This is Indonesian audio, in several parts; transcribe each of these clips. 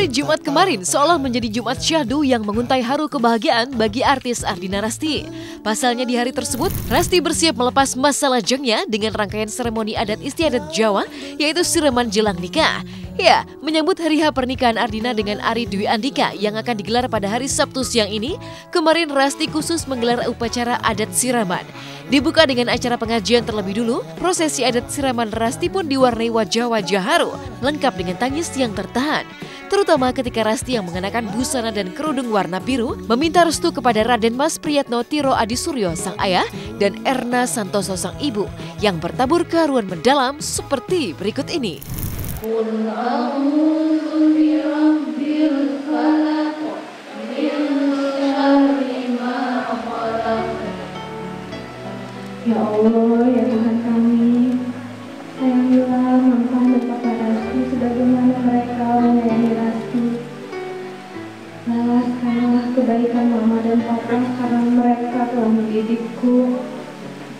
Hari Jumat kemarin seolah menjadi Jumat syahdu yang menguntai haru kebahagiaan bagi artis Ardina Rasti. Pasalnya di hari tersebut, Rasti bersiap melepas masa lajangnya dengan rangkaian seremoni adat istiadat Jawa, yaitu siraman jelang nikah. Ya, menyambut hari H pernikahan Ardina dengan Ari Dwi Andika yang akan digelar pada hari Sabtu siang ini, kemarin Rasti khusus menggelar upacara adat siraman. Dibuka dengan acara pengajian terlebih dulu, prosesi adat siraman Rasti pun diwarnai wajah-wajah haru, lengkap dengan tangis yang tertahan. Terutama ketika Rasti yang mengenakan busana dan kerudung warna biru meminta restu kepada Raden Mas Priyatno Tiro Adi Suryo sang ayah dan Erna Santoso sang ibu yang bertabur keharuan mendalam seperti berikut ini. Ya Allah, ya Tuhan kami, sayangilah Mama dan Papa Rasti sebagaimana mereka menyayangi Rasti. Balaskanlah kebaikan Mama dan Papa karena mereka telah mendidikku,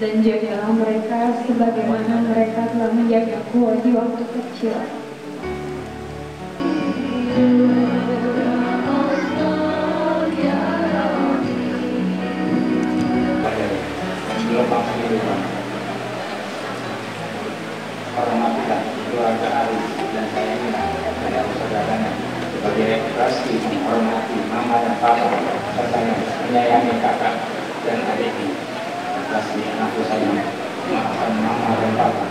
dan jagalah mereka sebagaimana mereka telah menjagaku di waktu kecil. Hormatilah keluarga Ari dan sayangilah saudara-saudaranya sebagai Rasti menghormati Mama dan Papa serta menyayangi kakak dan adiknya. Rasti anakku sayang, maafkan Mama dan Papa.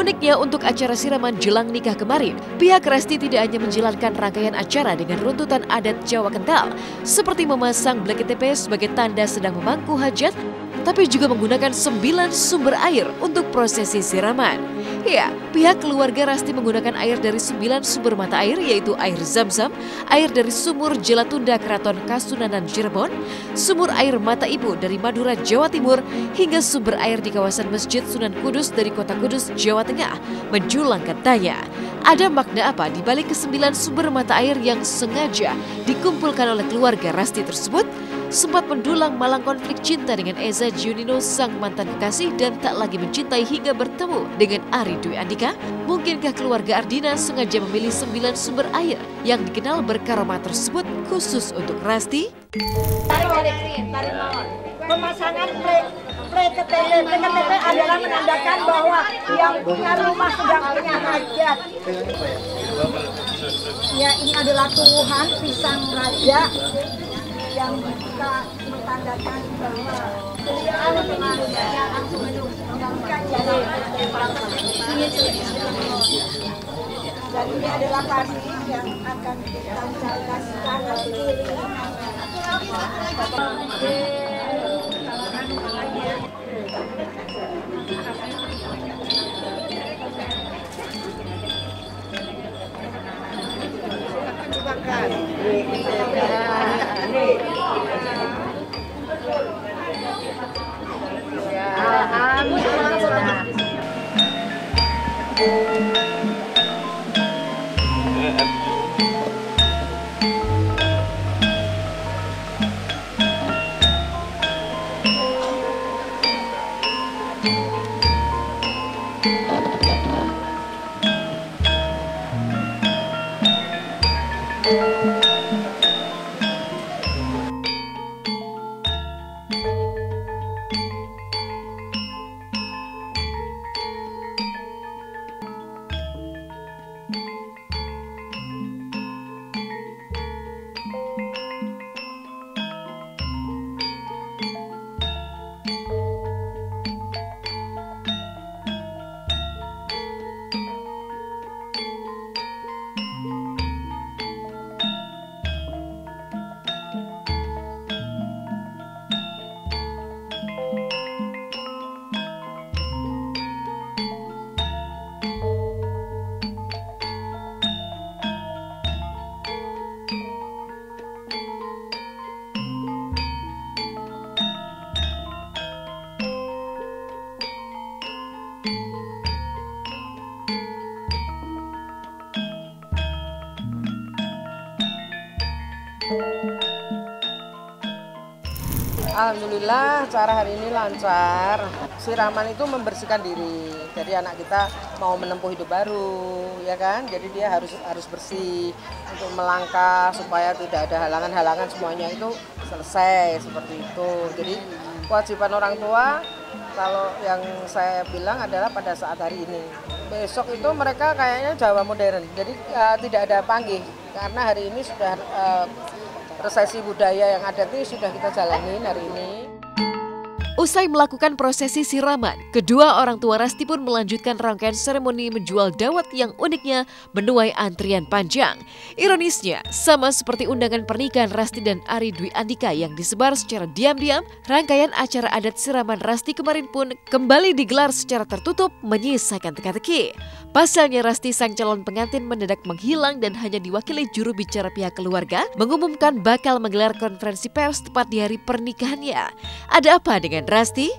Uniknya untuk acara siraman jelang nikah kemarin, pihak Rasti tidak hanya menjalankan rangkaian acara dengan runtutan adat Jawa kental, seperti memasang bleket TP sebagai tanda sedang memangku hajat, tapi juga menggunakan 9 sumber air untuk prosesi siraman. Ya, pihak keluarga Rasti menggunakan air dari 9 sumber mata air, yaitu air Zam-Zam, air dari sumur Jelatunda Keraton Kasunanan Cirebon, sumur air mata ibu dari Madura Jawa Timur, hingga sumber air di kawasan Masjid Sunan Kudus dari Kota Kudus Jawa Tengah. Menjulang katanya, ada makna apa di balik ke-9 sumber mata air yang sengaja dikumpulkan oleh keluarga Rasti tersebut? Sempat mendulang malang konflik cinta dengan Eza Junino sang mantan kekasih dan tak lagi mencintai hingga bertemu dengan Ari Dwi Andika. Mungkinkah keluarga Ardina sengaja memilih 9 sumber air yang dikenal berkaroma tersebut khusus untuk Rasti? Pemasangan PKTP adalah menandakan bahwa yang punya rumah sedang punya hajat. Ya, ini adalah Tuhan pisang raja yang bisa menandakan bahwa beliau telah langsung mengangkat jadi dan ini adalah kasih yang akan kita carikan kanan kiri. Alhamdulillah cara hari ini lancar. Siraman itu membersihkan diri. Jadi anak kita mau menempuh hidup baru, ya kan? Jadi dia harus bersih untuk melangkah supaya tidak ada halangan-halangan, semuanya itu selesai seperti itu. Jadi kewajiban orang tua kalau yang saya bilang adalah pada saat hari ini. Besok itu mereka kayaknya Jawa modern. Jadi tidak ada panggih karena hari ini sudah resesi budaya yang ada ini sudah kita jalanin hari ini. Usai melakukan prosesi siraman, kedua orang tua Rasti pun melanjutkan rangkaian seremoni menjual dawet yang uniknya menuai antrian panjang. Ironisnya, sama seperti undangan pernikahan Rasti dan Ari Dwi Andika yang disebar secara diam-diam, rangkaian acara adat siraman Rasti kemarin pun kembali digelar secara tertutup menyisakan teka-teki. Pasalnya Rasti sang calon pengantin mendadak menghilang dan hanya diwakili juru bicara pihak keluarga mengumumkan bakal menggelar konferensi pers tepat di hari pernikahannya. Ada apa dengan Rasti?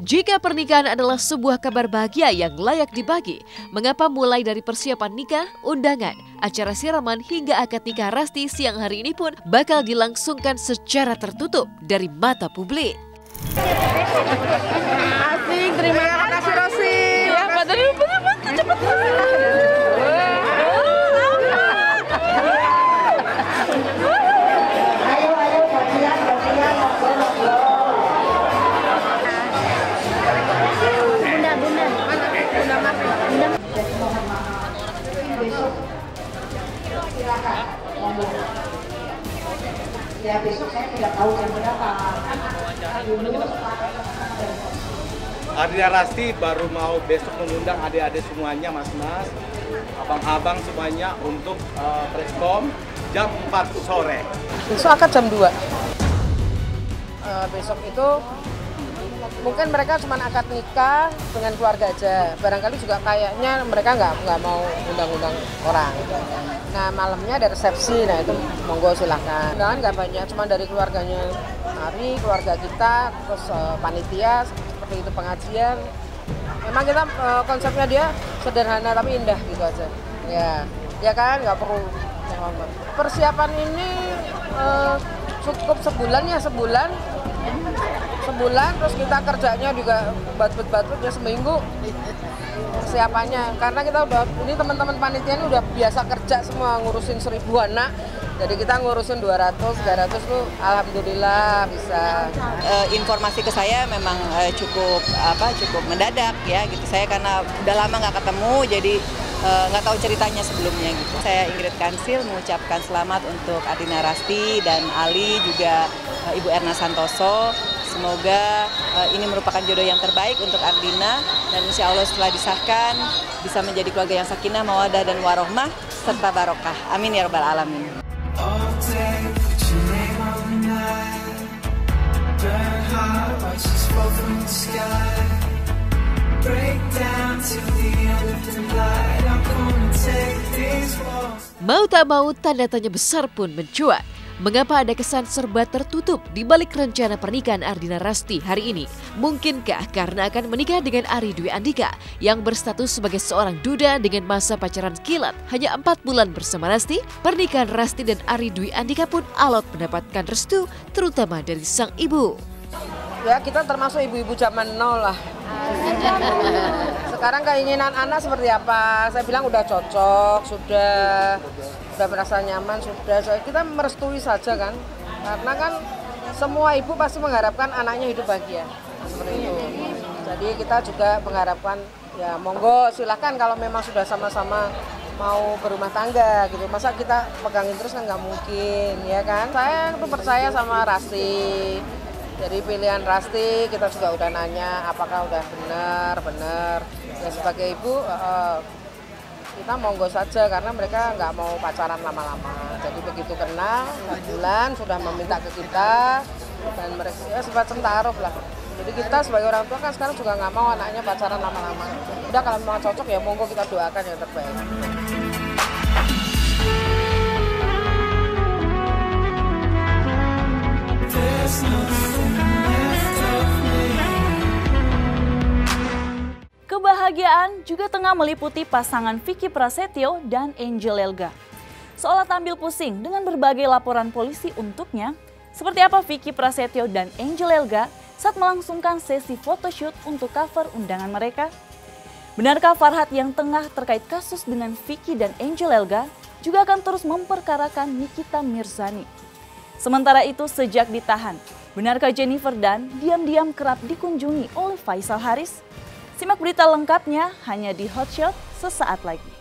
Jika pernikahan adalah sebuah kabar bahagia yang layak dibagi, mengapa mulai dari persiapan nikah, undangan, acara siraman hingga akad nikah Rasti siang hari ini pun bakal dilangsungkan secara tertutup dari mata publik? Asik, terima kasih Rosi. Ya, betul cepet. Ya besok saya tidak tahu jam berapa. Ardina Rasti baru mau besok mengundang adik-adik semuanya, mas-mas, abang-abang semuanya untuk preskom jam 4 sore. Besok akad jam 2. Besok itu mungkin mereka cuma akad nikah dengan keluarga aja. Barangkali juga kayaknya mereka nggak mau undang-undang orang. Nah malamnya ada resepsi, nah itu monggo silahkan. Undangan nggak banyak, cuma dari keluarganya Ari, keluarga kita, terus panitia, seperti itu pengajian. Memang kita konsepnya dia sederhana tapi indah gitu aja. Ya kan, nggak perlu. Persiapan ini cukup sebulan, terus kita kerjanya juga batut-batut ya seminggu persiapannya, karena kita ini teman-teman panitia ini udah biasa kerja semua ngurusin 1000 anak, jadi kita ngurusin 200-300 tuh alhamdulillah bisa. Informasi ke saya memang cukup mendadak ya gitu, saya karena udah lama nggak ketemu jadi nggak tahu ceritanya sebelumnya gitu. Saya Ingrid Kansil mengucapkan selamat untuk Ardina Rasti dan Ali juga Ibu Erna Santoso. Semoga ini merupakan jodoh yang terbaik untuk Ardina dan insya Allah setelah disahkan bisa menjadi keluarga yang sakinah, mawadah dan warohmah serta barokah. Amin ya rabbal alamin. Mau tak mau tanda tanya besar pun mencuat. Mengapa ada kesan serba tertutup di balik rencana pernikahan Ardina Rasti hari ini? Mungkinkah karena akan menikah dengan Ari Dwi Andika yang berstatus sebagai seorang duda dengan masa pacaran kilat hanya 4 bulan bersama Rasti? Pernikahan Rasti dan Ari Dwi Andika pun alot mendapatkan restu terutama dari sang ibu. Ya kita termasuk ibu-ibu zaman nol lah. Sekarang keinginan anak seperti apa? Saya bilang udah cocok, sudah merasa nyaman, sudah kita merestui saja kan, karena kan semua ibu pasti mengharapkan anaknya hidup bahagia seperti itu. Jadi kita juga mengharapkan ya monggo silahkan kalau memang sudah sama-sama mau berumah tangga gitu, masa kita pegangin terus kan nggak mungkin ya kan. Saya tuh percaya sama Rasti, jadi pilihan Rasti kita juga udah nanya apakah udah benar ya, sebagai ibu kita monggo saja karena mereka nggak mau pacaran lama-lama. Jadi begitu kenal 4 bulan sudah meminta ke kita dan mereka ya semacam taruh lah. Jadi kita sebagai orang tua kan sekarang juga nggak mau anaknya pacaran lama-lama. Udah kalau mau cocok ya monggo kita doakan yang terbaik. Kebahagiaan juga tengah meliputi pasangan Vicky Prasetyo dan Angel Elga. seolah tampil pusing dengan berbagai laporan polisi untuknya. Seperti apa Vicky Prasetyo dan Angel Elga saat melangsungkan sesi photoshoot untuk cover undangan mereka? Benarkah Farhad yang tengah terkait kasus dengan Vicky dan Angel Elga juga akan terus memperkarakan Nikita Mirzani? Sementara itu sejak ditahan, benarkah Jennifer Dan diam-diam kerap dikunjungi oleh Faisal Haris? Simak berita lengkapnya hanya di Hotshot sesaat lagi.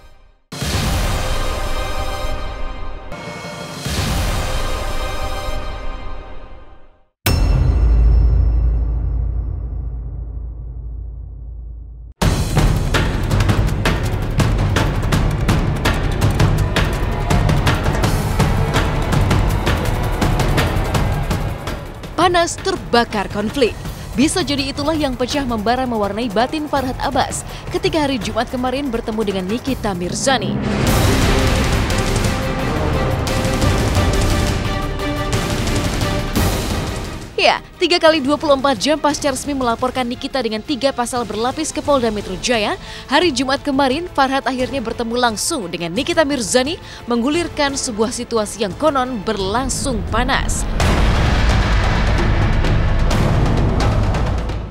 Panas terbakar konflik. Bisa jadi itulah yang pecah membara mewarnai batin Farhad Abbas ketika hari Jumat kemarin bertemu dengan Nikita Mirzani. Ya, 3 kali 24 jam pasca resmi melaporkan Nikita dengan 3 pasal berlapis ke Polda Metro Jaya, hari Jumat kemarin Farhad akhirnya bertemu langsung dengan Nikita Mirzani menggulirkan sebuah situasi yang konon berlangsung panas.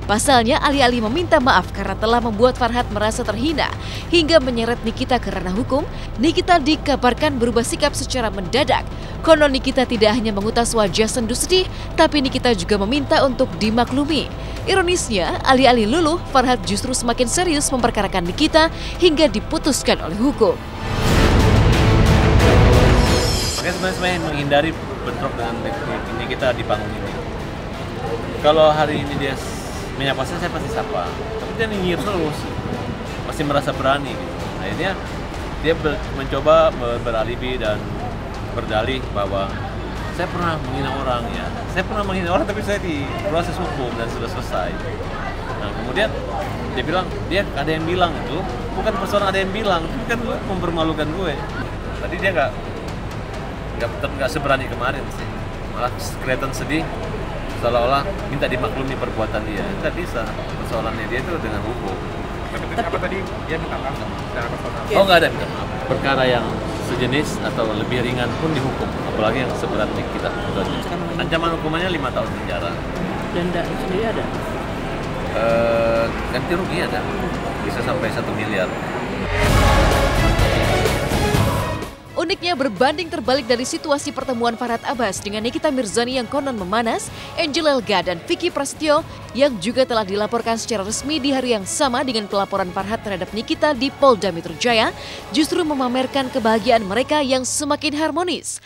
Pasalnya, alih-alih meminta maaf karena telah membuat Farhad merasa terhina hingga menyeret Nikita ke ranah hukum, Nikita dikabarkan berubah sikap secara mendadak. Konon Nikita tidak hanya mengutas wajah sendu sedih, tapi Nikita juga meminta untuk dimaklumi. Ironisnya, alih-alih luluh, Farhad justru semakin serius memperkarakan Nikita hingga diputuskan oleh hukum. Makanya sebenarnya menghindari bentrok dengan Nikita di panggung ini. Kalau hari ini dia menyapa saya pasti sapa, tapi dia nyinyir terus, masih merasa berani gitu. Akhirnya dia mencoba beralibi dan berdalih bahwa saya pernah menghina orang ya, saya pernah menghina orang tapi saya di proses hukum dan sudah selesai. Nah kemudian dia bilang, dia ada yang bilang itu, bukan persoalan ada yang bilang, kan gue mempermalukan gue. Tadi dia nggak seberani kemarin sih, malah kelihatan sedih. Seolah-olah minta dimaklumi perbuatan dia. Tidak bisa, persoalannya dia itu dengan hukum. Apa tadi dia minta maaf secara personal? Oh nggak ada minta maaf. Perkara yang sejenis atau lebih ringan pun dihukum, apalagi yang seberat kita. Ancaman hukumannya 5 tahun penjara. Denda sendiri ada? Ganti rugi ada, bisa sampai 1 miliar. Uniknya berbanding terbalik dari situasi pertemuan Farhad Abbas dengan Nikita Mirzani yang konon memanas, Angel Elga dan Vicky Prasetyo yang juga telah dilaporkan secara resmi di hari yang sama dengan pelaporan Farhad terhadap Nikita di Polda Metro Jaya justru memamerkan kebahagiaan mereka yang semakin harmonis.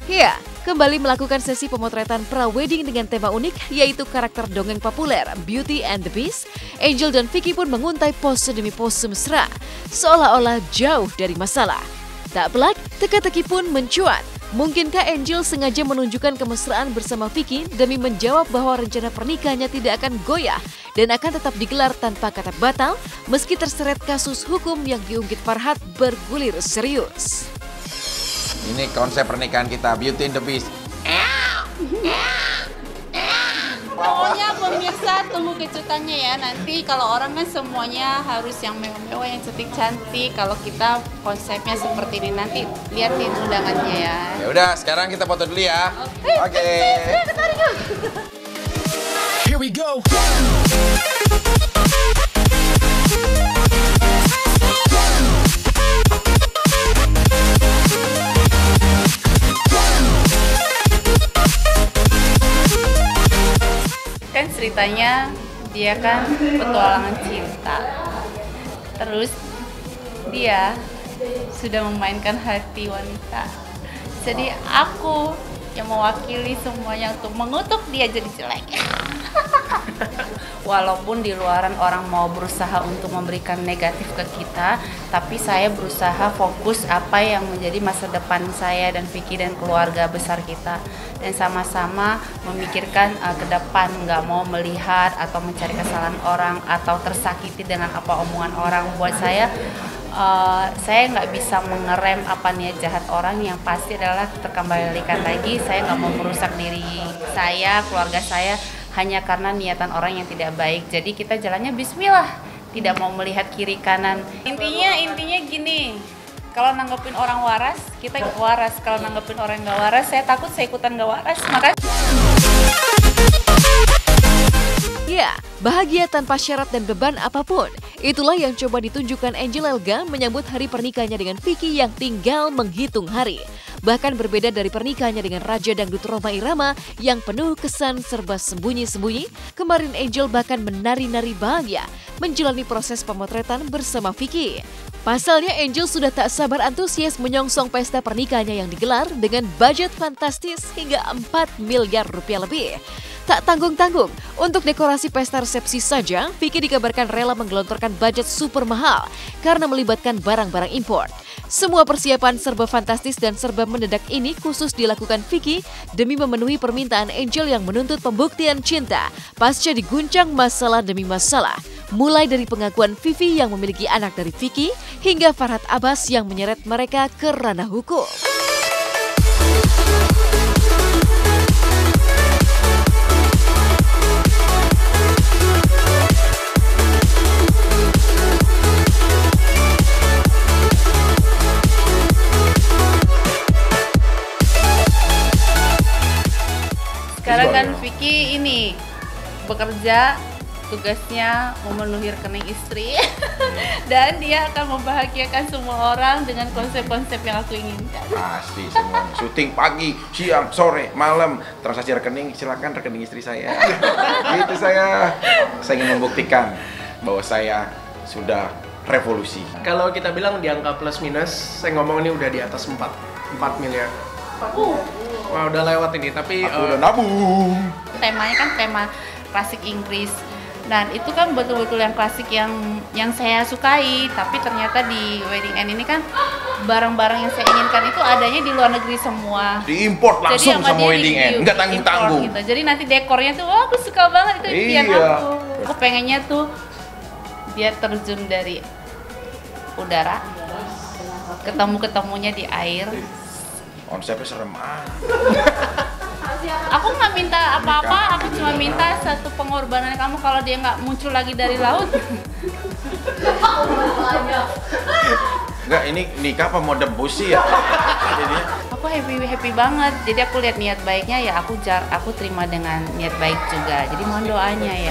Ya, kembali melakukan sesi pemotretan pra-wedding dengan tema unik, yaitu karakter dongeng populer Beauty and the Beast. Angel dan Vicky pun menguntai pose demi pose mesra, seolah-olah jauh dari masalah. Tak pelak, teka-teki pun mencuat. Mungkinkah Angel sengaja menunjukkan kemesraan bersama Vicky demi menjawab bahwa rencana pernikahannya tidak akan goyah dan akan tetap digelar tanpa kata batal, meski terseret kasus hukum yang diungkit Farhad bergulir serius. Ini konsep pernikahan kita, Beauty and the Beast. Pokoknya pemirsa tunggu kejutannya ya. Nanti kalau orang kan semuanya harus yang mewah-mewah, yang cantik-cantik. Kalau kita konsepnya seperti ini, nanti lihat di undangannya ya. Ya udah, sekarang kita foto dulu ya. Oke. Here we go. Kan ceritanya dia kan petualangan cinta, terus dia sudah memainkan hati wanita, jadi aku yang mewakili semuanya untuk mengutuk dia jadi jelek. Walaupun di luaran orang mau berusaha untuk memberikan negatif ke kita, tapi saya berusaha fokus apa yang menjadi masa depan saya dan Vicky dan keluarga besar kita, dan sama-sama memikirkan ke depan, nggak mau melihat atau mencari kesalahan orang atau tersakiti dengan apa omongan orang. Buat saya nggak bisa mengerem apa niat jahat orang, yang pasti adalah terkembalikan lagi, saya nggak mau merusak diri saya, keluarga saya, hanya karena niatan orang yang tidak baik. Jadi kita jalannya bismillah, tidak mau melihat kiri kanan. Intinya gini, kalau nanggepin orang waras, kita waras. Kalau nanggepin orang nggak waras, saya takut saya ikutan nggak waras. Makanya ya, bahagia tanpa syarat dan beban apapun. Itulah yang coba ditunjukkan Angel Elga menyambut hari pernikahannya dengan Vicky yang tinggal menghitung hari. Bahkan berbeda dari pernikahannya dengan Raja Dangdut Rhoma Irama yang penuh kesan serba sembunyi-sembunyi, kemarin Angel bahkan menari-nari bahagia menjalani proses pemotretan bersama Vicky. Pasalnya Angel sudah tak sabar antusias menyongsong pesta pernikahannya yang digelar dengan budget fantastis hingga 4 miliar rupiah lebih. Tak tanggung-tanggung, untuk dekorasi pesta resepsi saja, Vicky dikabarkan rela menggelontorkan budget super mahal karena melibatkan barang-barang impor. Semua persiapan serba fantastis dan serba mendadak ini khusus dilakukan Vicky demi memenuhi permintaan Angel yang menuntut pembuktian cinta pasca diguncang masalah demi masalah. Mulai dari pengakuan Vivi yang memiliki anak dari Vicky hingga Farhad Abbas yang menyeret mereka ke ranah hukum. sekarang kan Vicky ini bekerja, tugasnya memenuhi rekening istri dan dia akan membahagiakan semua orang dengan konsep-konsep yang aku inginkan. Pasti semua syuting pagi, siang, sore, malam, transaksi rekening, silakan rekening istri saya. Gitu saya ingin membuktikan bahwa saya sudah revolusi. Kalau kita bilang di angka plus minus, saya ngomong ini udah di atas 4 miliar. Wah, udah lewat ini, tapi aku udah nabung. Temanya kan tema klasik Inggris. Dan itu kan betul-betul yang klasik yang saya sukai, tapi ternyata di Wedding End ini kan barang-barang yang saya inginkan itu adanya di luar negeri semua. Diimport langsung sama Wedding End, nggak tanggung-tanggung. Gitu. Jadi nanti dekornya tuh, wah aku suka banget itu impian aku. Aku pengennya tuh dia terjun dari udara, ketemu-ketemunya di air. Konsepnya serem Aku nggak minta apa-apa, aku cuma minta satu pengorbanan kamu kalau dia nggak muncul lagi dari laut. Enggak, ini nikah apa mau debus sih ya? Aku happy banget. Jadi aku lihat niat baiknya ya aku terima dengan niat baik juga. Jadi mohon doanya ya.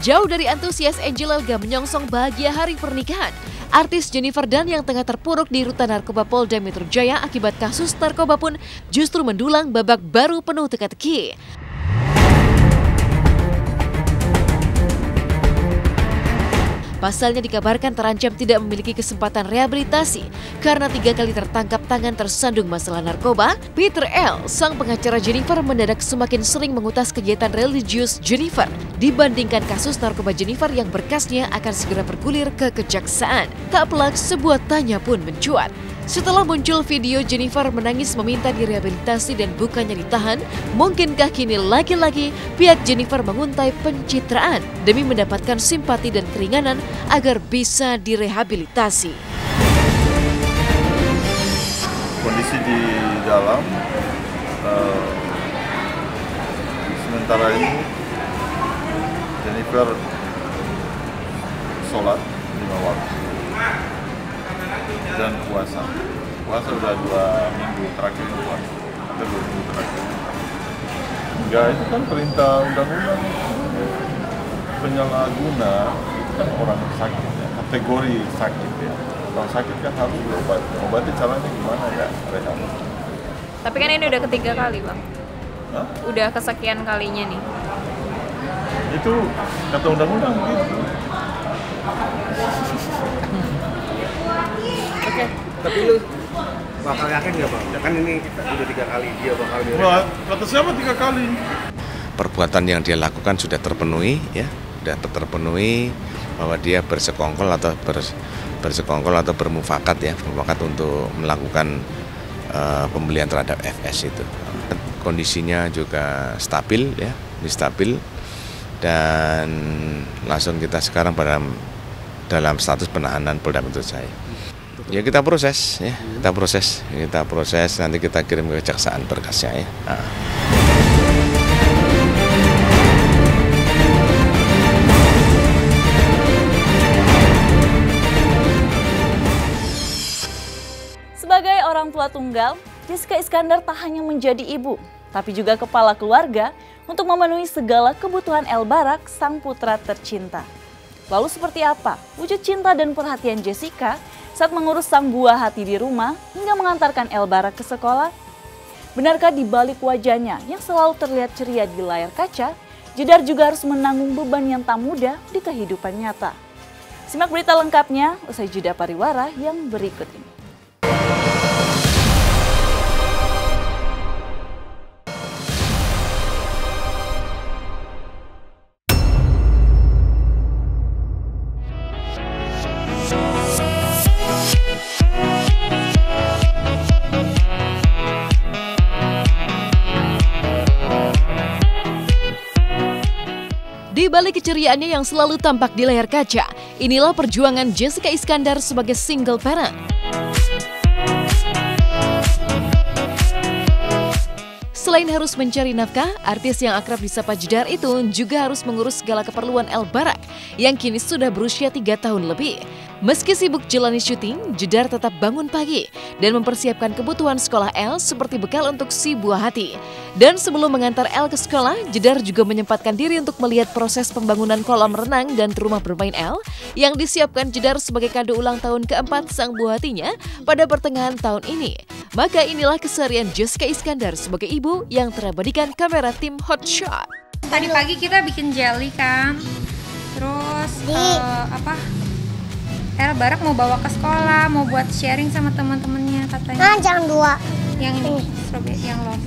Jauh dari antusias, Angel Elga menyongsong bahagia hari pernikahan. Artis Jennifer Dunn yang tengah terpuruk di rutan narkoba Polda Metro Jaya akibat kasus narkoba pun justru mendulang babak baru penuh teka-teki. Pasalnya dikabarkan terancam tidak memiliki kesempatan rehabilitasi karena 3 kali tertangkap tangan tersandung masalah narkoba. Peter L., sang pengacara Jennifer, mendadak semakin sering mengutas kegiatan religius Jennifer dibandingkan kasus narkoba Jennifer yang berkasnya akan segera bergulir ke kejaksaan. Tak pelak sebuah tanya pun mencuat. Setelah muncul video Jennifer menangis meminta direhabilitasi dan bukannya ditahan, mungkinkah kini lagi-lagi pihak Jennifer menguntai pencitraan demi mendapatkan simpati dan keringanan agar bisa direhabilitasi? Kondisi di dalam sementara ini Jennifer sholat 5 waktu dan puasa udah 2 minggu terakhir puasa, ada 2 minggu terakhir. Enggak, itu kan perintah undang-undang. Penyalahguna itu kan orang sakit ya, kategori sakit ya. Kalau sakit kan harus diobati. Obati caranya gimana ya? Rehab. Tapi kan ini udah ketiga kali, Bang. Hah? Udah kesekian kalinya nih. Itu kata undang-undang gitu. Oke, tapi lu bakal yakin nggak Bang? Ya kan ini udah 3 kali dia bakal Wah, kata siapa 3 kali? Perbuatan yang dia lakukan sudah terpenuhi ya, sudah terpenuhi bahwa dia bersekongkol atau bermufakat ya, bermufakat untuk melakukan pembelian terhadap FS itu. Kondisinya juga stabil ya, stabil dan langsung kita sekarang dalam status penahanan Polda Metro Jaya. Ya kita proses, kita proses, nanti kita kirim ke kejaksaan berkasnya ya. Nah. Sebagai orang tua tunggal, Jessica Iskandar tak hanya menjadi ibu, tapi juga kepala keluarga untuk memenuhi segala kebutuhan El Barak, sang putra tercinta. Lalu seperti apa wujud cinta dan perhatian Jessica saat mengurus sang buah hati di rumah hingga mengantarkan El Barak ke sekolah? Benarkah di balik wajahnya yang selalu terlihat ceria di layar kaca, Jedar juga harus menanggung beban yang tak mudah di kehidupan nyata? Simak berita lengkapnya usai jeda pariwara yang berikut ini. Di balik keceriaannya yang selalu tampak di layar kaca, inilah perjuangan Jessica Iskandar sebagai single parent. Selain harus mencari nafkah, artis yang akrab disapa Jedar itu juga harus mengurus segala keperluan El Barak yang kini sudah berusia 3 tahun lebih. Meski sibuk jalani syuting, Jedar tetap bangun pagi dan mempersiapkan kebutuhan sekolah El seperti bekal untuk si buah hati. Dan sebelum mengantar El ke sekolah, Jedar juga menyempatkan diri untuk melihat proses pembangunan kolam renang dan rumah bermain El yang disiapkan Jedar sebagai kado ulang tahun keempat sang buah hatinya pada pertengahan tahun ini. Maka inilah keseharian Jessica Iskandar sebagai ibu yang terabadikan kamera tim Hotshot. Tadi pagi kita bikin jelly kan, terus El Barak mau bawa ke sekolah, mau buat sharing sama teman-temannya katanya. Jangan 2. Yang ini, strawberry, yang love.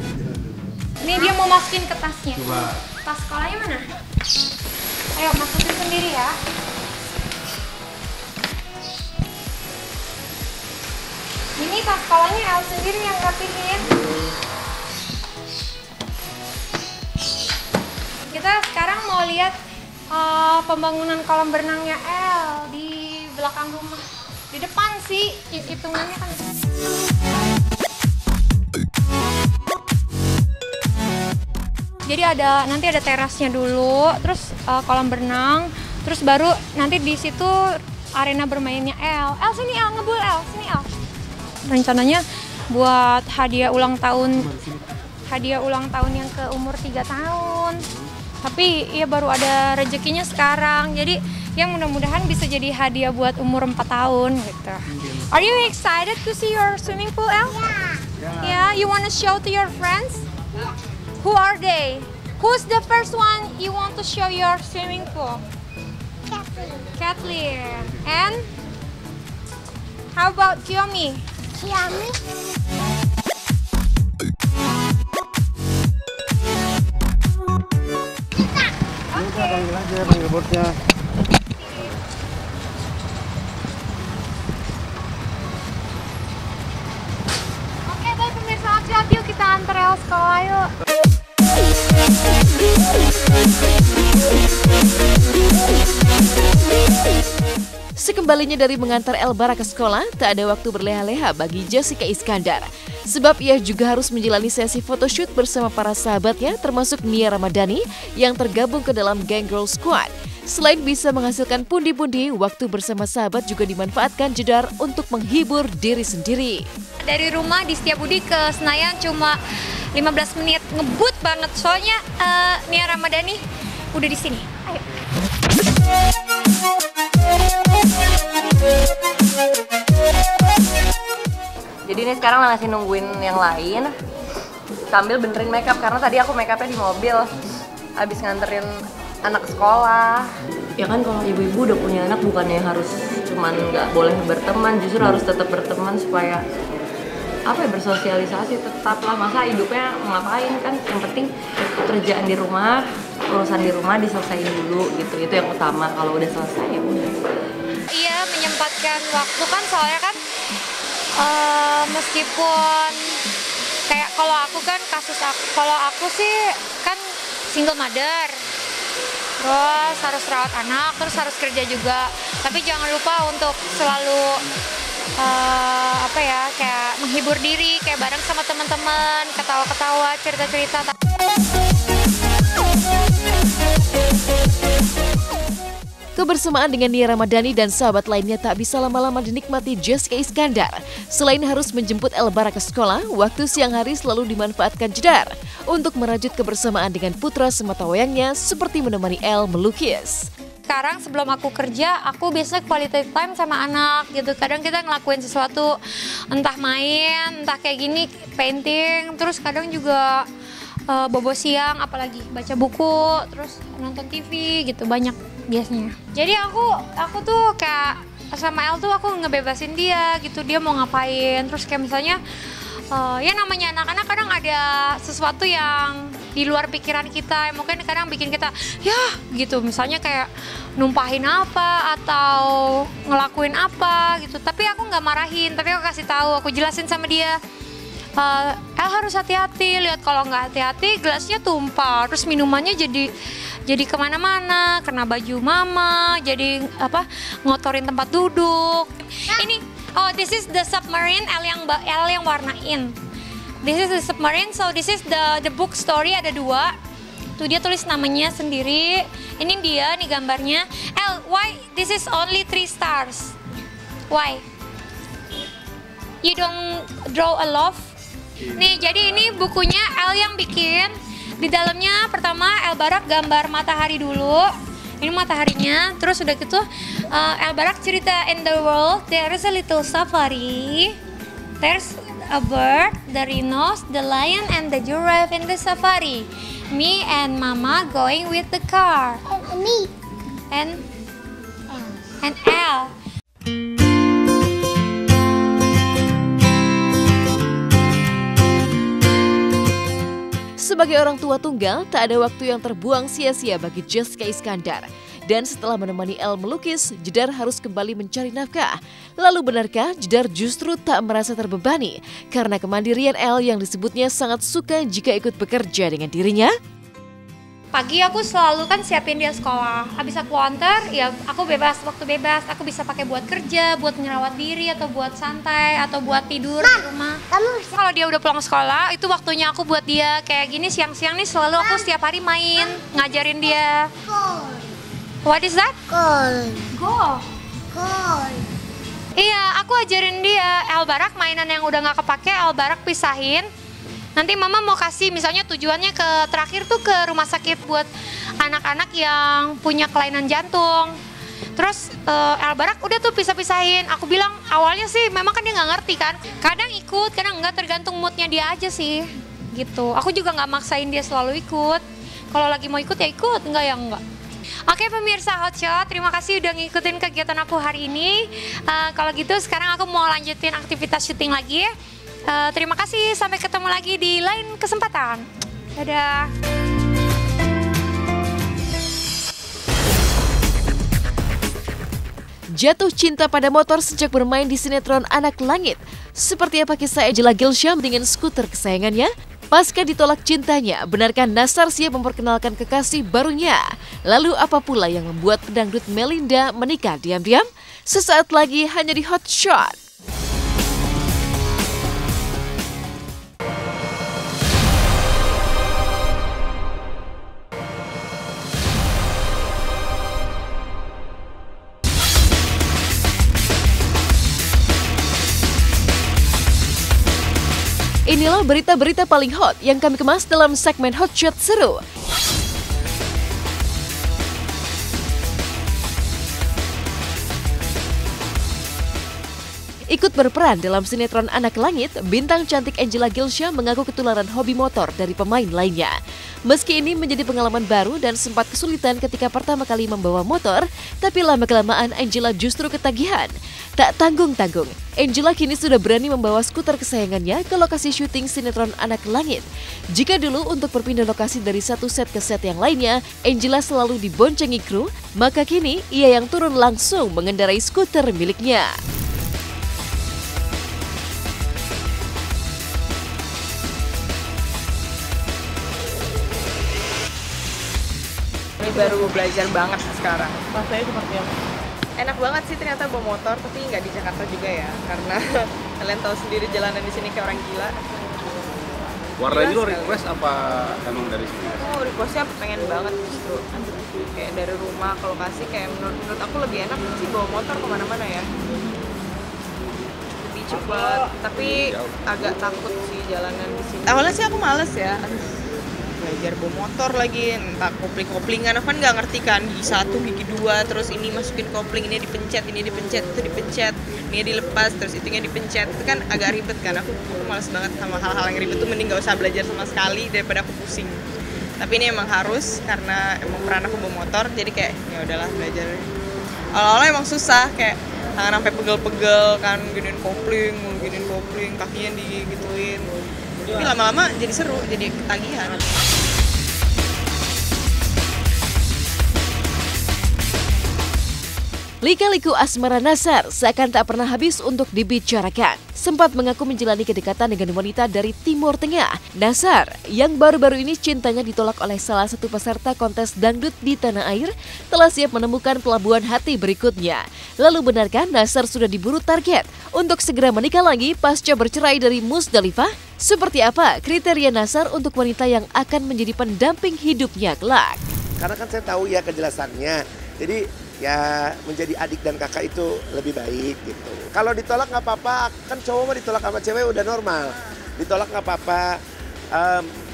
Ini dia mau masukin ke tasnya. Coba. Tas sekolahnya mana? Ayo masukin sendiri ya. Ini tas sekolahnya El sendiri yang rapihin. Kita sekarang mau lihat pembangunan kolam berenangnya El di belakang rumah. Di depan sih, hitungannya kan. Jadi nanti ada terasnya dulu, terus kolam berenang, terus baru nanti di situ arena bermainnya El. El sini El, ngebul El, sini El. Rencananya buat hadiah ulang tahun yang ke umur 3 tahun. Tapi ya baru ada rezekinya sekarang. Jadi ya mudah-mudahan bisa jadi hadiah buat umur 4 tahun gitu. Are you excited to see your swimming pool, El? Yeah, you wanna show to your friends? Who are they? Who's the first one you want to show your swimming pool? Kathleen. And how about Kiyomi? Kiyomi. Panggil aja, panggil bosnya. Oke, baik pemirsa, hati-hati yuk kita antar El sekolah yuk. Sekembalinya dari mengantar El Barak ke sekolah, tak ada waktu berleha-leha bagi Jessica Iskandar. Sebab ia juga harus menjalani sesi photoshoot bersama para sahabatnya termasuk Nia Ramadhani yang tergabung ke dalam Gang Girl Squad. Selain bisa menghasilkan pundi-pundi, waktu bersama sahabat juga dimanfaatkan Jedar untuk menghibur diri sendiri. Dari rumah di Setiabudi ke Senayan cuma 15 menit, ngebut banget soalnya Nia Ramadhani udah di sini. Ayo. Jadi ini sekarang masih nungguin yang lain sambil benerin makeup karena tadi aku makeupnya di mobil habis nganterin anak sekolah. Ya kan kalau ibu-ibu udah punya anak bukannya harus cuman nggak boleh berteman, justru harus tetap berteman supaya bersosialisasi tetaplah. Masa hidupnya ngapain kan, yang penting kerjaan di rumah, urusan di rumah diselesaikan dulu gitu, itu yang utama. Kalau udah selesai ya udah. Iya, menyempatkan waktu kan, soalnya kan meskipun kayak kalau aku kan kalau aku sih kan single mother, terus harus rawat anak, terus harus kerja juga. Tapi jangan lupa untuk selalu kayak menghibur diri, kayak bareng sama teman-teman, ketawa-ketawa, cerita-cerita. Kebersamaan dengan Nia Ramadhani dan sahabat lainnya tak bisa lama-lama dinikmati Jessica Iskandar. Selain harus menjemput El Barak ke sekolah, waktu siang hari selalu dimanfaatkan Jedar untuk merajut kebersamaan dengan putra sematawayangnya seperti menemani El melukis. Sekarang sebelum aku kerja, aku biasanya quality time sama anak gitu. Kadang kita ngelakuin sesuatu, entah main, entah kayak gini, painting, terus kadang juga bobo siang, apalagi baca buku, terus nonton TV gitu, banyak biasanya. Jadi aku tuh kayak sama El tuh aku ngebebasin dia gitu, dia mau ngapain, terus kayak misalnya ya namanya anak-anak kadang ada sesuatu yang di luar pikiran kita, mungkin kadang bikin kita ya gitu, misalnya kayak numpahin apa atau ngelakuin apa gitu, tapi aku nggak marahin, tapi aku kasih tahu, aku jelasin sama dia, El harus hati-hati, lihat kalau nggak hati-hati gelasnya tumpah, terus minumannya jadi kemana-mana, kena baju mama, jadi ngotorin tempat duduk. Ini this is the submarine, El yang warnain. This is the submarine, so this is the book story, ada 2. Tuh dia tulis namanya sendiri. Ini dia nih gambarnya. El, why this is only 3 stars? Why? You don't draw a love? Nih, jadi ini bukunya El yang bikin. Di dalamnya pertama El Barak gambar matahari dulu. Ini mataharinya. Terus udah gitu El Barak cerita, in the world there is a little safari. There's a bird, the rhinos, the lion, and the giraffe in the safari. Me and Mama going with the car. Me. And El. Sebagai orang tua tunggal, tak ada waktu yang terbuang sia-sia bagi Jessica Iskandar. Dan setelah menemani El melukis, Jedar harus kembali mencari nafkah. Lalu benarkah Jedar justru tak merasa terbebani karena kemandirian El yang disebutnya sangat suka jika ikut bekerja dengan dirinya? Pagi aku selalu kan siapin dia sekolah. Habis aku antar, ya aku bebas, waktu bebas. Aku bisa pakai buat kerja, buat ngerawat diri, atau buat santai, atau buat tidur di rumah. Kalau dia udah pulang sekolah, itu waktunya aku buat dia. Kayak gini siang-siang nih selalu aku setiap hari main, ngajarin dia. What is that? Go. Iya, aku ajarin dia. El Barak mainan yang udah gak kepake, El Barak pisahin. Nanti Mama mau kasih, misalnya tujuannya ke terakhir tuh ke rumah sakit buat anak-anak yang punya kelainan jantung. Terus El Barak udah tuh pisah-pisahin. Aku bilang awalnya sih memang kan dia nggak ngerti kan. Kadang ikut, kadang nggak, tergantung moodnya dia aja sih. Gitu. Aku juga nggak maksain dia selalu ikut. Kalau lagi mau ikut ya ikut, enggak ya enggak. Oke pemirsa Hotshot, terima kasih udah ngikutin kegiatan aku hari ini. Kalau gitu sekarang aku mau lanjutin aktivitas syuting lagi. Terima kasih, sampai ketemu lagi di lain kesempatan. Dadah. Jatuh cinta pada motor sejak bermain di sinetron Anak Langit. Seperti apa kisah Angela Gilsham dengan skuter kesayangannya? Pasca ditolak cintanya, benarkah Nasar siap memperkenalkan kekasih barunya? Lalu apa pula yang membuat pedangdut Melinda menikah diam-diam? Sesaat lagi hanya di Hotshot. Inilah berita-berita paling hot yang kami kemas dalam segmen Hotshot Seru. Ikut berperan dalam sinetron Anak Langit, bintang cantik Angela Gilsham mengaku ketularan hobi motor dari pemain lainnya. Meski ini menjadi pengalaman baru dan sempat kesulitan ketika pertama kali membawa motor, tapi lama-kelamaan Angela justru ketagihan. Tak tanggung-tanggung, Angela kini sudah berani membawa skuter kesayangannya ke lokasi syuting sinetron Anak Langit. Jika dulu untuk berpindah lokasi dari satu set ke set yang lainnya, Angela selalu diboncengi kru, maka kini ia yang turun langsung mengendarai skuter miliknya. Ini baru belajar banget sekarang. Rasanya seperti apa? Enak banget sih ternyata bawa motor, tapi nggak di Jakarta juga ya, karena kalian tahu sendiri jalanan di sini kayak orang gila. Warnanya lo request apa emang dari sini? Oh, requestnya pengen banget justru. Kayak dari rumah ke lokasi, kayak menurut aku lebih enak sih bawa motor kemana-mana ya. Lebih cepat, tapi agak takut sih jalanan di sini. Awalnya sih aku males ya. Belajar bawa motor lagi, entah kopling-koplingan, aku kan nggak ngerti kan, gigi 1, gigi 2, terus ini masukin kopling, ini dipencet, itu dipencet, ini dilepas, terus itunya dipencet, itu kan agak ribet kan, aku males banget sama hal-hal yang ribet tuh, mending nggak usah belajar sama sekali daripada aku pusing. Tapi ini emang harus, karena emang peran aku bawa motor, jadi kayak ya udahlah belajar. Awal-awal emang susah, kayak tangan sampai pegel-pegel kan, giniin kopling, kakinya digituin. Tapi lama-lama jadi seru, jadi ketagihan. Lika-liku asmara Nasar seakan tak pernah habis untuk dibicarakan. Sempat mengaku menjalani kedekatan dengan wanita dari Timur Tengah. Nasar, yang baru-baru ini cintanya ditolak oleh salah satu peserta kontes dangdut di tanah air, telah siap menemukan pelabuhan hati berikutnya. Lalu benarkah Nasar sudah diburu target untuk segera menikah lagi pasca bercerai dari Musdalifah? Seperti apa kriteria Nasar untuk wanita yang akan menjadi pendamping hidupnya kelak? Karena kan saya tahu ya kejelasannya, jadi ya menjadi adik dan kakak itu lebih baik gitu. Kalau ditolak nggak apa-apa, kan cowok mah ditolak sama cewek udah normal. Ditolak nggak apa-apa,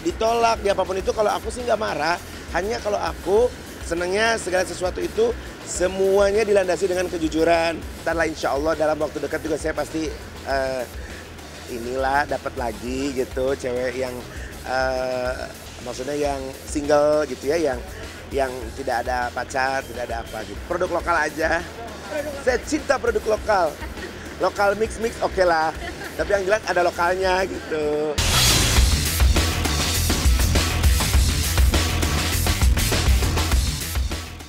ditolak ya apapun itu, kalau aku sih nggak marah. Hanya kalau aku senangnya segala sesuatu itu semuanya dilandasi dengan kejujuran. Ntarlah insya Allah dalam waktu dekat juga saya pasti inilah dapat lagi gitu, cewek yang maksudnya yang single gitu ya, yang tidak ada pacar, tidak ada apa gitu. Produk lokal aja. Saya cinta produk lokal. Lokal mix oke lah. Tapi yang jelas ada lokalnya gitu.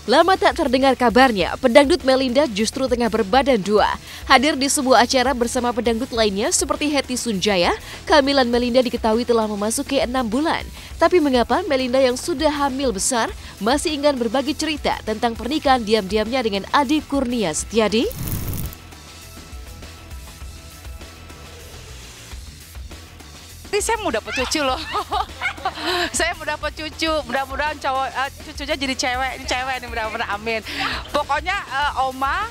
Lama tak terdengar kabarnya, pedangdut Melinda justru tengah berbadan dua. Hadir di sebuah acara bersama pedangdut lainnya seperti Hetty Sunjaya, kehamilan Melinda diketahui telah memasuki 6 bulan. Tapi mengapa Melinda yang sudah hamil besar masih enggan berbagi cerita tentang pernikahan diam-diamnya dengan Adi Kurnia Setiadi? Saya mau dapat cucu loh. Saya mau dapat cucu, mudah-mudahan cucunya jadi cewek. Ini cewek nih, mudah-mudahan, amin. Pokoknya Oma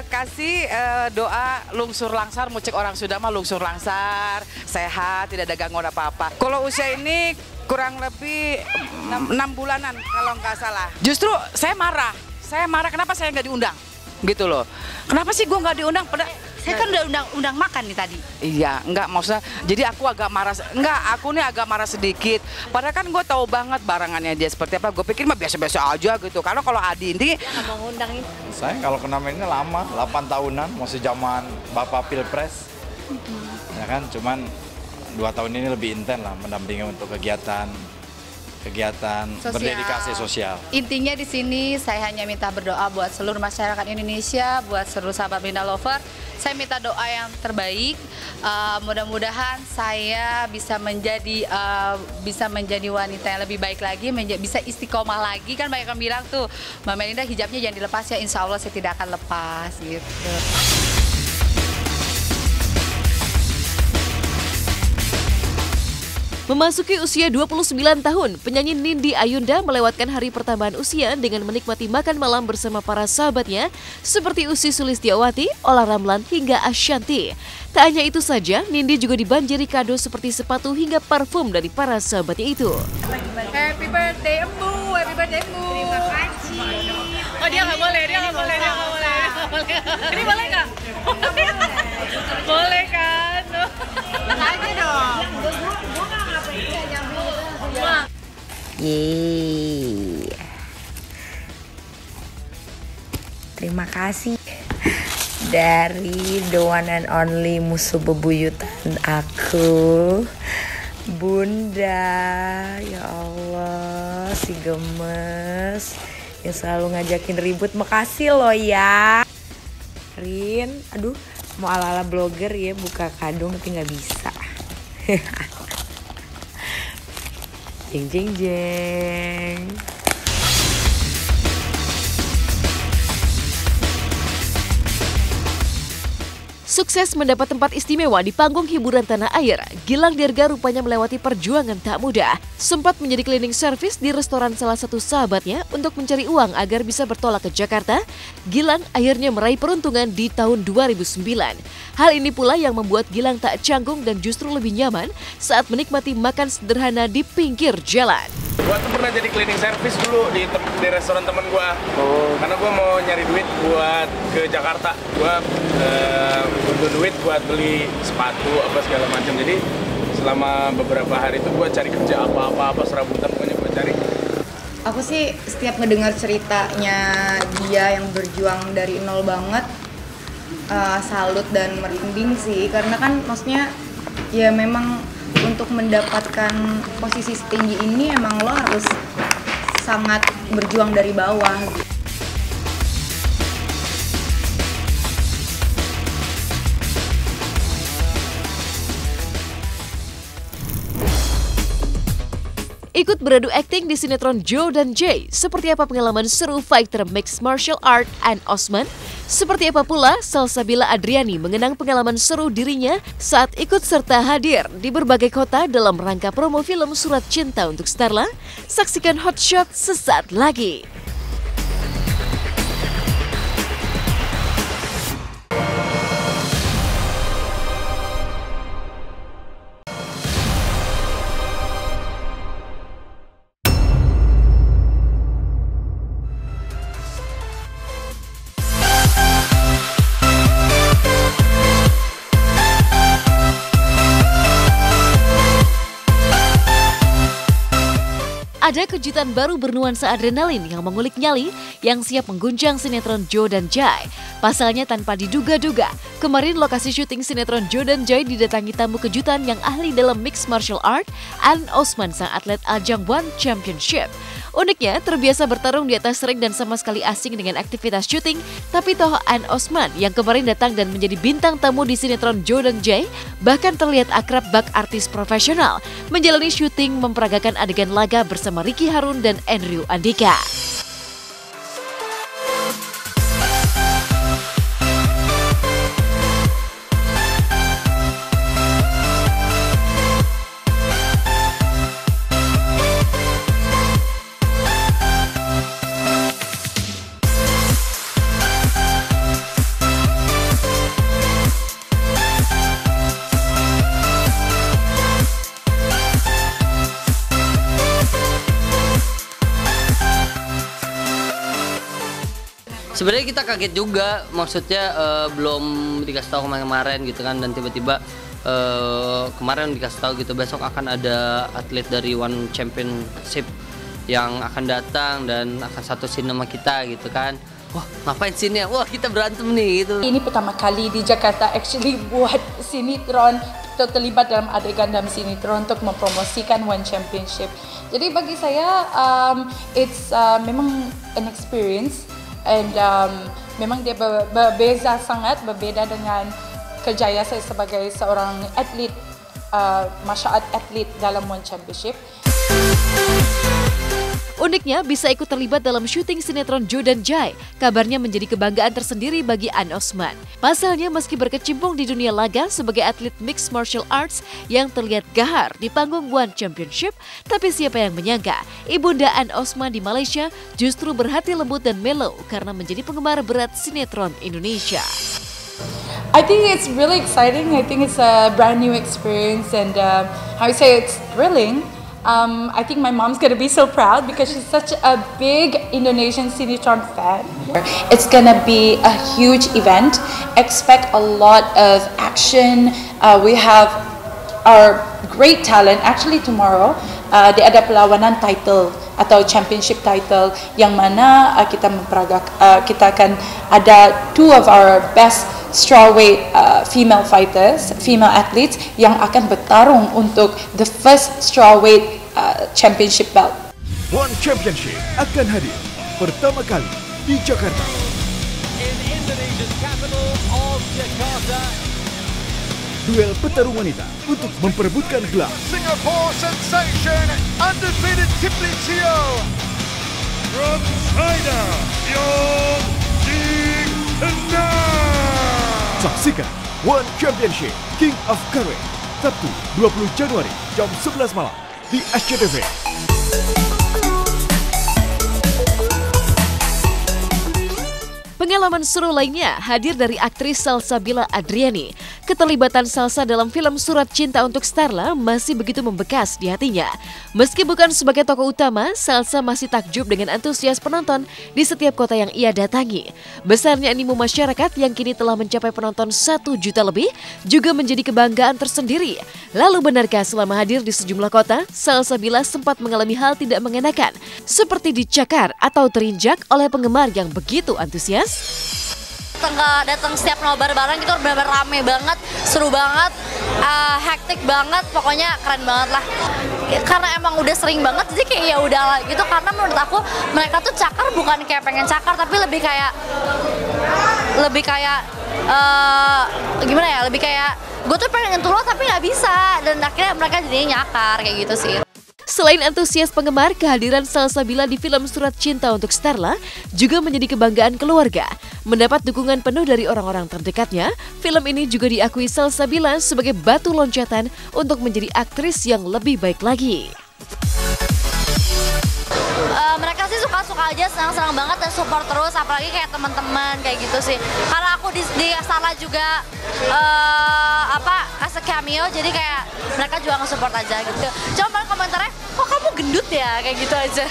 kasih doa lungsur langsar, mucik orang sudah mah lungsur langsar, sehat, tidak ada gangguan apa-apa. Kalau usia ini kurang lebih 6 bulanan kalau nggak salah. Justru saya marah kenapa saya nggak diundang gitu loh. Kenapa sih gue nggak diundang? Saya kan udah undang makan nih tadi. Iya, enggak maksudnya. Jadi aku agak marah. Aku nih agak marah sedikit. Padahal kan gue tahu banget barangannya dia seperti apa. Gue pikir mah biasa-biasa aja gitu. Karena kalau Adi ini nggak mau ngundang ini. Saya kalau kena mainnya lama, 8 tahunan, masih zaman Bapak Pilpres. Ya kan, cuman 2 tahun ini lebih intens lah mendampingi untuk kegiatan sosial. Berdedikasi sosial. Intinya di sini saya hanya minta berdoa buat seluruh masyarakat Indonesia, buat seluruh sahabat Melinda Lover. Saya minta doa yang terbaik. Mudah-mudahan saya bisa menjadi wanita yang lebih baik lagi, bisa istiqomah lagi. Kan banyak yang bilang tuh, Mbak Melinda hijabnya jangan dilepas ya. Insya Allah saya tidak akan lepas gitu. Memasuki usia 29 tahun, penyanyi Nindi Ayunda melewatkan hari pertambahan usia dengan menikmati makan malam bersama para sahabatnya seperti Ussy Sulistyawati, Olla Ramlan hingga Ashanty. Tak hanya itu saja, Nindi juga dibanjiri kado seperti sepatu hingga parfum dari para sahabatnya itu. Happy birthday Embu, happy birthday Embu. Terima kasih. Oh dia nggak boleh. Ini boleh nggak? Boleh kan? Aja dong. Yeay. Terima kasih dari the one and only musuh bebuyutan aku, Bunda. Ya Allah, si gemes yang selalu ngajakin ribut. Makasih lo ya, Rin. Aduh, mau ala-ala blogger ya, buka kado tapi nggak bisa. Jeng jeng jeng. Sukses mendapat tempat istimewa di panggung hiburan tanah air, Gilang Dirga rupanya melewati perjuangan tak mudah. Sempat menjadi cleaning service di restoran salah satu sahabatnya untuk mencari uang agar bisa bertolak ke Jakarta. Gilang akhirnya meraih peruntungan di tahun 2009. Hal ini pula yang membuat Gilang tak canggung dan justru lebih nyaman saat menikmati makan sederhana di pinggir jalan. Gua tuh pernah jadi cleaning service dulu di restoran temen gua. Karena gua mau nyari duit buat ke Jakarta. Gua butuh duit buat beli sepatu apa segala macam. Jadi selama beberapa hari itu gua cari kerja apa serabutan pokoknya gua cari. Aku sih setiap ngedengar ceritanya dia yang berjuang dari nol banget, salut dan merinding sih. Karena kan maksudnya ya memang untuk mendapatkan posisi setinggi ini emang lo harus sangat berjuang dari bawah gitu. Ikut beradu akting di sinetron Joe dan Jay, seperti apa pengalaman seru fighter mixed martial art Anne Osman? Seperti apa pula Salsabila Adriani mengenang pengalaman seru dirinya saat ikut serta hadir di berbagai kota dalam rangka promo film Surat Cinta untuk Starla? Saksikan Hot Shot sesaat lagi. Ada kejutan baru bernuansa adrenalin yang mengulik nyali yang siap mengguncang sinetron Joe dan Jay. Pasalnya tanpa diduga-duga, kemarin lokasi syuting sinetron Joe dan Jay didatangi tamu kejutan yang ahli dalam mixed martial art, Anne Osman, sang atlet ajang One Championship. Uniknya, terbiasa bertarung di atas ring dan sama sekali asing dengan aktivitas syuting, tapi toh Anne Osman yang kemarin datang dan menjadi bintang tamu di sinetron Joe dan Jay bahkan terlihat akrab bak artis profesional, menjalani syuting memperagakan adegan laga bersama Ricky Harun dan Andrew Andika. Sebenarnya kita kaget juga, maksudnya belum dikasih tahu kemarin gitu kan, dan tiba-tiba kemarin dikasih tahu gitu besok akan ada atlet dari One Championship yang akan datang dan akan satu scene sama kita gitu kan. Wah, ngapain scene-nya? Wah, kita berantem nih gitu. Ini pertama kali di Jakarta actually buat sinetron, terlibat dalam adegan dalam sinetron untuk mempromosikan One Championship. Jadi bagi saya it's memang an experience. And memang dia berbeza sangat, berbeda dengan kerjaya saya sebagai seorang atlet, martial art atlet dalam One Championship. Uniknya bisa ikut terlibat dalam syuting sinetron Joe dan Jay, kabarnya menjadi kebanggaan tersendiri bagi Anne Osman. Pasalnya meski berkecimpung di dunia laga sebagai atlet mixed martial arts yang terlihat gahar di panggung One Championship, tapi siapa yang menyangka ibunda Anne Osman di Malaysia justru berhati lembut dan mellow karena menjadi penggemar berat sinetron Indonesia. I think it's really exciting. I think it's a brand new experience, and how you say it's thrilling. I think my mom's gonna be so proud because she's such a big Indonesian sinetron fan. It's gonna be a huge event. Expect a lot of action. We have our great talent. Actually tomorrow, dia ada perlawanan title atau championship title yang mana kita akan ada two of our best strawweight female fighters, female athletes yang akan bertarung untuk the first strawweight championship belt. One Championship akan hadir pertama kali di Jakarta. In Indonesia's capital of Jakarta. Duel petarung wanita untuk memperebutkan gelar Singapore sensation undefeated Kipling Teo. From China, Yong Jing. Saksikan One Championship King of Courage, Sabtu 20 Januari jam 11 malam di SCTV. Pengalaman seru lainnya hadir dari aktris Salsabila Adriani. Keterlibatan Salsa dalam film Surat Cinta untuk Starla masih begitu membekas di hatinya. Meski bukan sebagai tokoh utama, Salsa masih takjub dengan antusias penonton di setiap kota yang ia datangi. Besarnya animo masyarakat yang kini telah mencapai penonton 1 juta lebih juga menjadi kebanggaan tersendiri. Lalu benarkah selama hadir di sejumlah kota, Salsabila sempat mengalami hal tidak mengenakan, seperti dicakar atau terinjak oleh penggemar yang begitu antusias? Datang setiap nobar bareng gitu benar-benar rame banget, seru banget, hektik banget, pokoknya keren banget lah. Karena emang udah sering banget jadi kayak ya udah lah gitu, karena menurut aku mereka tuh cakar bukan kayak pengen cakar tapi lebih kayak gimana ya, lebih kayak gue tuh pengen nyentuh lo tapi nggak bisa, dan akhirnya mereka jadinya nyakar kayak gitu sih. Selain antusias penggemar, kehadiran Salsabila di film Surat Cinta untuk Starla juga menjadi kebanggaan keluarga. Mendapat dukungan penuh dari orang-orang terdekatnya, film ini juga diakui Salsabila sebagai batu loncatan untuk menjadi aktris yang lebih baik lagi. Mereka sih suka-suka aja, senang-senang banget dan support terus, apalagi kayak teman-teman kayak gitu sih. Karena aku di Starla juga as a cameo, jadi kayak mereka juga nge-support aja gitu. Cuma komentarnya, kok kamu gendut ya, kayak gitu aja.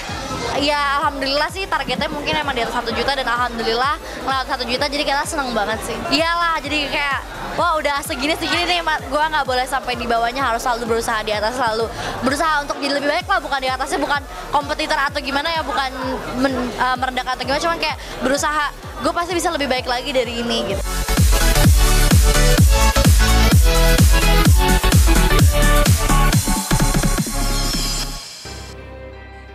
Ya alhamdulillah sih, targetnya mungkin emang di atas 1 juta dan alhamdulillah lewat 1 juta, jadi kita seneng banget sih. Iyalah, jadi kayak wah udah segini nih, gue nggak boleh sampai di bawahnya, harus selalu berusaha di atas, selalu berusaha untuk jadi lebih baik lah, bukan di atasnya, bukan kompetitor atau gimana ya, bukan merendahkan atau gimana, cuman kayak berusaha gue pasti bisa lebih baik lagi dari ini gitu.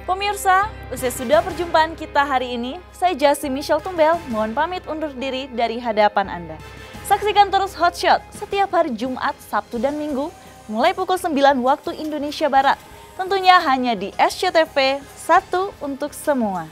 Pemirsa, usai sudah perjumpaan kita hari ini, saya Jassi Michelle Tumbel, mohon pamit undur diri dari hadapan Anda. Saksikan terus Hot Shot setiap hari Jumat, Sabtu, dan Minggu, mulai pukul 9 waktu Indonesia Barat. Tentunya hanya di SCTV, satu untuk semua.